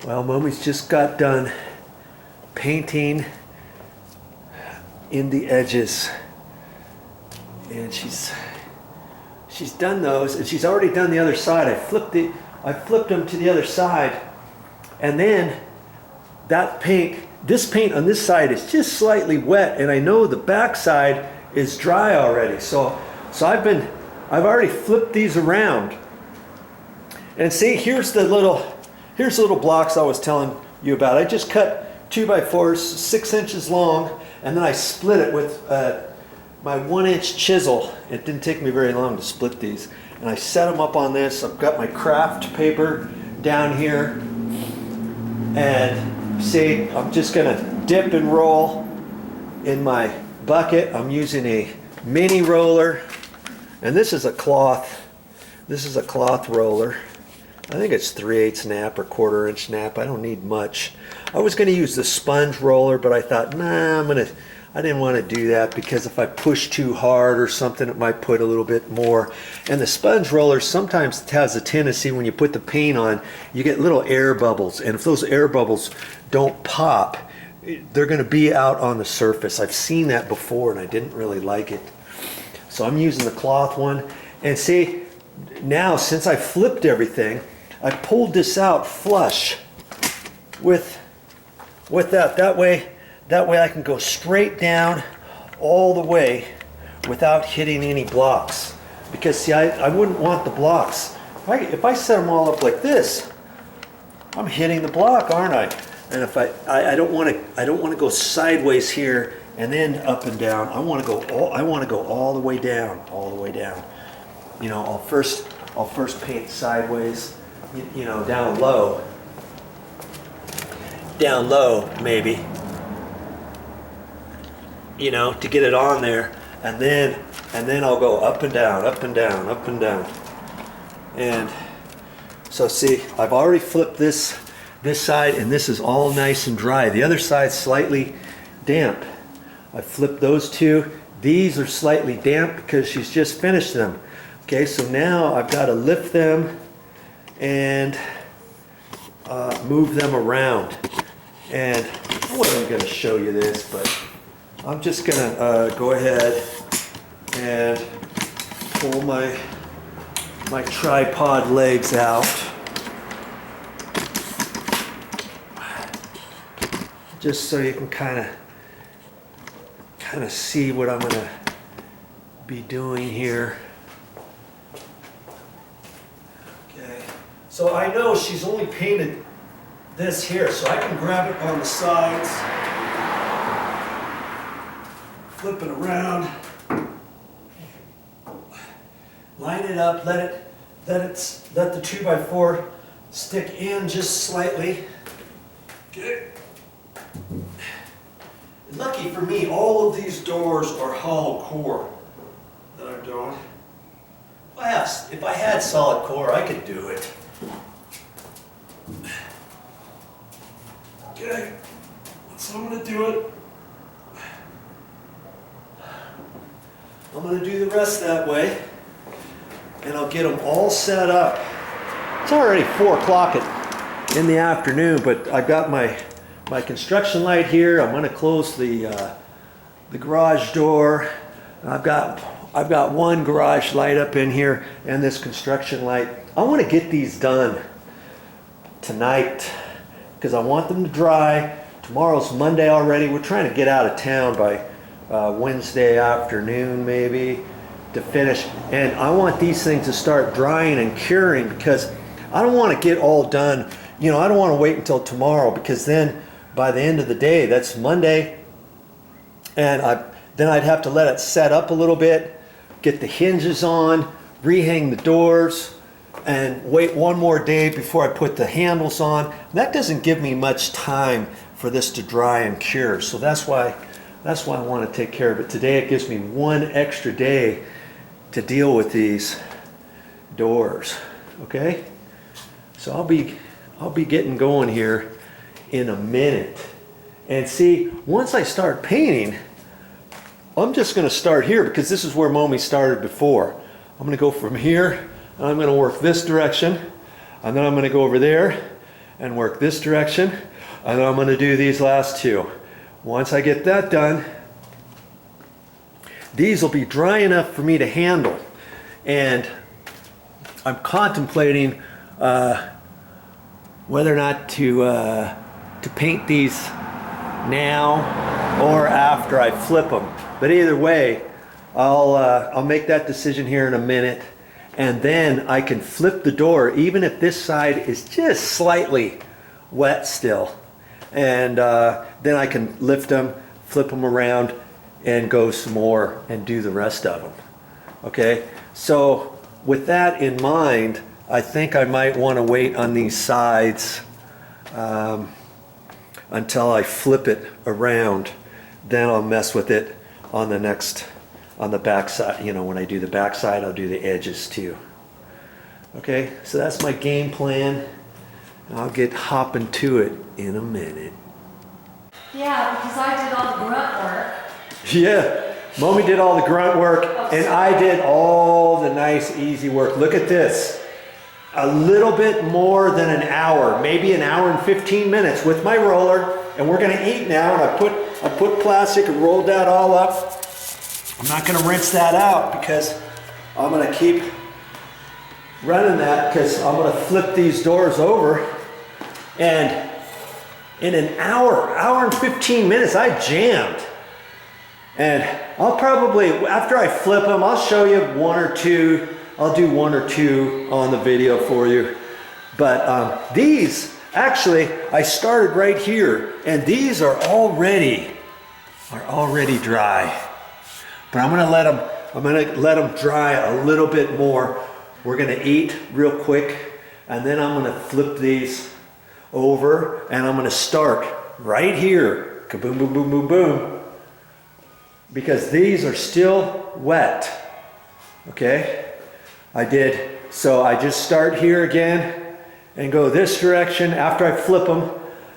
Well, Mommy's just got done painting in the edges, and she's done those, and she's already done the other side. I flipped them to the other side, and then this paint on this side is just slightly wet, and I know the back side is dry already. So I've already flipped these around, and see, here's the little blocks I was telling you about. I just cut 2x4s, 6 inches long, and then I split it with my 1-inch chisel. It didn't take me very long to split these. And I set them up on this. I've got my craft paper down here. And see, I'm just gonna dip and roll in my bucket. I'm using a mini roller. And this is a cloth roller. I think it's 3/8 nap or 1/4 inch nap. I don't need much. I was going to use the sponge roller, but I thought, nah, I didn't want to do that because if I push too hard or something, it might put a little bit more. And the sponge roller sometimes has a tendency, when you put the paint on, you get little air bubbles. And if those air bubbles don't pop, they're going to be out on the surface. I've seen that before and I didn't really like it. So I'm using the cloth one. And see, now since I flipped everything, I pulled this out flush with that. That way I can go straight down all the way without hitting any blocks. Because see, I wouldn't want the blocks. If I set them all up like this, I'm hitting the block, aren't I? And if I don't want to go sideways here and then up and down. I want to go all the way down, You know, I'll first paint sideways, you know, down low maybe, you know, to get it on there, and then I'll go up and down. And so see, I've already flipped this side, and this is all nice and dry. The other side's slightly damp. I flipped those two. These are slightly damp because she's just finished them. Okay, so now I've got to lift them and move them around. And I wasn't going to show you this, but I'm just going to go ahead and pull my tripod legs out. Just so you can kind of see what I'm going to be doing here. Okay, so I know she's only painted this here, so I can grab it on the sides, flip it around, line it up, let the 2x4 stick in just slightly. Okay. Lucky for me, all of these doors are hollow core that I'm doing. If I had solid core, I could do it. Okay, so I'm going to do it. I'm going to do the rest that way, and I'll get them all set up. It's already 4 o'clock in the afternoon, but I've got my construction light here. I'm going to close the garage door. I've got one garage light up in here and this construction light. I want to get these done tonight because I want them to dry. Tomorrow's Monday already. We're trying to get out of town by Wednesday afternoon maybe to finish. And I want these things to start drying and curing because I don't want to get all done. You know, I don't want to wait until tomorrow because then by the end of the day, that's Monday, and then I'd have to let it set up a little bit, get the hinges on, rehang the doors, and wait one more day before I put the handles on. That doesn't give me much time for this to dry and cure, so that's why I want to take care of it today. It gives me one extra day to deal with these doors. Okay, so I'll be getting going here in a minute. And see, once I start painting, I'm just going to start here because this is where Momi started before. I'm going to go from here, and I'm going to work this direction, and then I'm going to go over there, and work this direction, and I'm going to do these last two. Once I get that done, these will be dry enough for me to handle, and I'm contemplating whether or not to paint these now or after I flip them. But either way, I'll make that decision here in a minute, and then I can flip the door even if this side is just slightly wet still, and then I can lift them, flip them around, and go some more and do the rest of them. Okay, so with that in mind, I think I might want to wait on these sides until I flip it around. Then I'll mess with it on the back side. You know, when I do the back side, I'll do the edges too. Okay, so that's my game plan. I'll get hopping to it in a minute. Yeah, because I did all the grunt work. Yeah, Momi did all the grunt work, and I did all the nice, easy work. Look at this. A little bit more than an hour, maybe an hour and 15 minutes with my roller, and we're gonna eat now, and I put plastic and rolled that all up. I'm not gonna rinse that out because I'm gonna keep running that, because I'm gonna flip these doors over, and in an hour and 15 minutes, I jammed. And I'll probably, after I flip them, I'll show you one or two. I'll do one or two on the video for you. But these, actually, I started right here, and these are already dry. But I'm gonna let them dry a little bit more. We're gonna eat real quick, and then I'm gonna flip these over, and I'm gonna start right here. Kaboom, boom, boom, boom, boom. Because these are still wet. Okay? So I just start here again and go this direction after I flip them,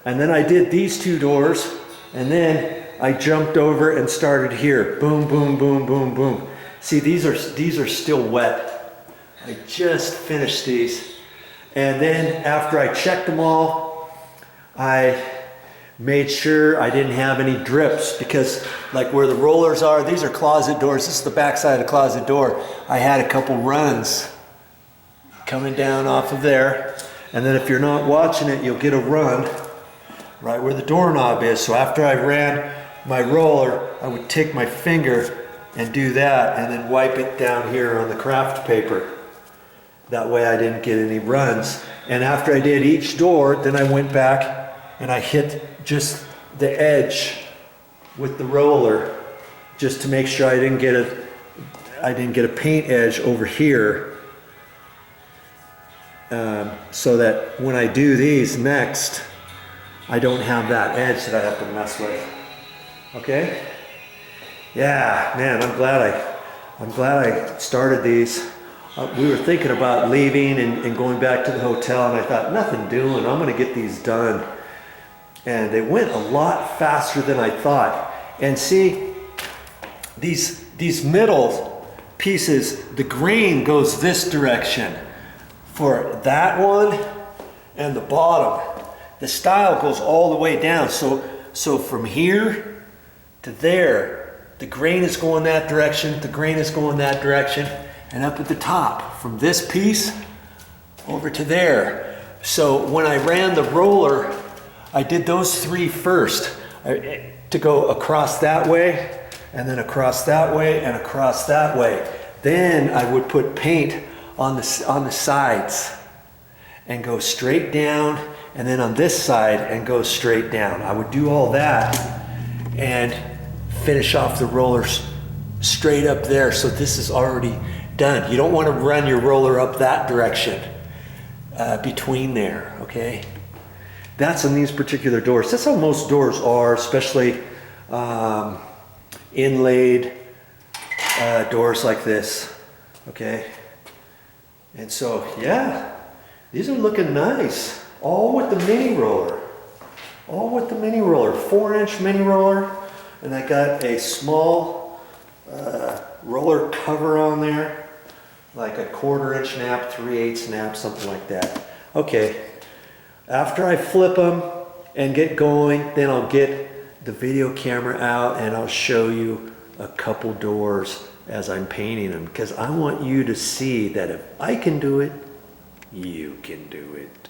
and then I did these two doors, and then I jumped over and started here. Boom, boom, boom, boom, boom. See, these are still wet. I just finished these. And then after I checked them all, I made sure I didn't have any drips, because like where the rollers are, these are closet doors. This is the back side of the closet door. I had a couple runs coming down off of there. And then if you're not watching it, you'll get a run right where the doorknob is. So after I ran my roller, I would take my finger and do that, and then wipe it down here on the craft paper. That way I didn't get any runs. And after I did each door, then I went back and I hit just the edge with the roller, just to make sure I didn't get a paint edge over here, so that when I do these next, I don't have that edge that I have to mess with. Okay? Yeah, man, I'm glad I started these. We were thinking about leaving and going back to the hotel, and I thought, nothing doing, I'm gonna get these done. And they went a lot faster than I thought. And see, these middle pieces, the grain goes this direction. For that one and the bottom, the style goes all the way down. So from here to there, the grain is going that direction, the grain is going that direction, and up at the top, from this piece over to there. So when I ran the roller, I did those three first, to go across that way, and then across that way, and across that way. Then I would put paint on the sides and go straight down, and then on this side and go straight down. I would do all that and finish off the rollers straight up there. So this is already done. You don't want to run your roller up that direction between there, okay? That's on these particular doors. That's how most doors are, especially inlaid doors like this, okay? And so, yeah, these are looking nice. All with the mini roller. All with the mini roller, 4-inch mini roller. And I got a small roller cover on there, like a 1/4 inch nap, 3/8 nap, something like that. Okay. After I flip them and get going, then I'll get the video camera out and I'll show you a couple doors as I'm painting them, because I want you to see that if I can do it, you can do it.